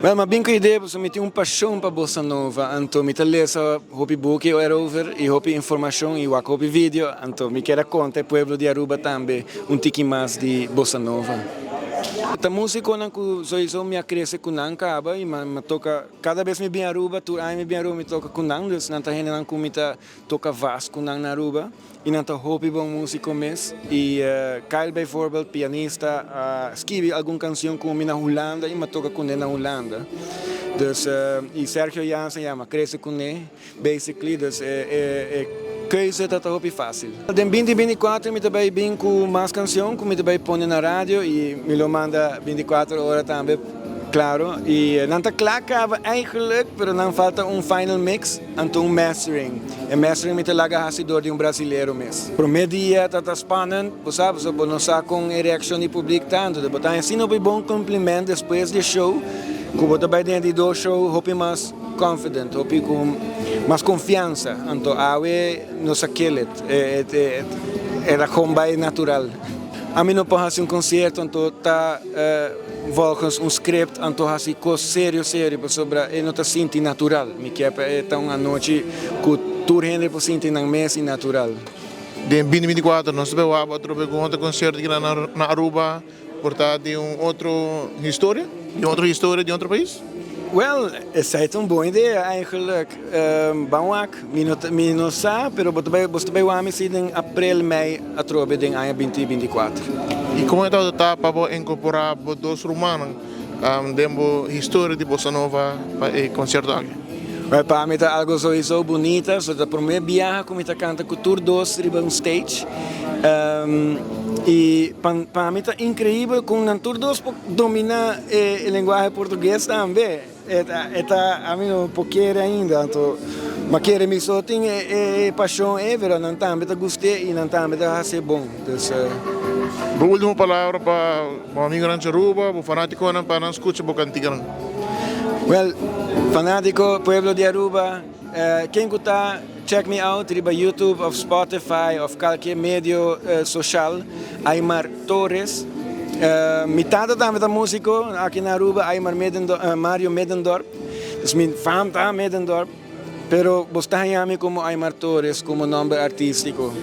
Wel, maar ben idee, so met een passion para bossa nova, anto me lesa hopi book erover e hopi informação e wak hopi video, anto me quero contar pueblo de Aruba também tiki mais de bossa nova. A música que sowieso me cresce com acaba e me toca cada vez me bem Aruba, tu ai me bem Aruba me toca com nan, dus nanta hene nan kumita toca vasco nan na Aruba e nanta hopi bom músico mes e Kyle bijvoorbeeld pianista escreve alguma canção com na Holanda e me toca com na Holanda. Dus e Sergio Jansen ja, me cresce com ele, basically, dus keuze dat é hopi fácil. Em 2024 me também bem com mais canção, que me também põe na rádio e me lo manda 24 horas também, claro. E não está claro eigenlijk, mas não falta final mix, então mastering. E mastering me laga hasidor de brasileiro mesmo. Pro meu dia está spannend, você sabe, so não sabe com a reação do público tanto, de botar assim um bom complemento depois do show, que botar bem dentro do show, hopi mais confident, hopi com mais confiança, então awe nos aquelet, era combai natural. A mim não pode fazer concerto, então tá volgens script, então assim coisa sério sobre e não tá senti natural. Me quer é uma noite que tudo 100% na mesa natural. De 2024 nós vamos outro concerto aqui na Aruba, portanto de outra história, de outro país. Wel, het is een goede idee eigenlijk. Bouwak, minus sa, pero basta bij wami si in april, mei, atrobe ding aan 2024. E como é que está para incorporar dos romanos, demo história de bossa nova para o concerto aqui? Well, para mim tá algo sowieso bonita, so da primeira viagem como tá canta cultura dos riba um stage. E para mim tá incrível com o tour dos domina a linguagem portuguesa também. A mim não pouquinho ainda, então, mas quero me só tem paixão ever, não também tá gostei e não também tá ser bom. A última palavra para o amigo de Aruba, o fanático para não escutar a cantiga. Well, fanático pueblo de Aruba, quem está check me out riba YouTube of Spotify of qualquer medio social, Aymar Torres. Metade também da música aqui na Aruba, Aymar Mario Medendorp. Dus mijn fam tá Medendorp, pero você está como Aymar Torres como nome artístico.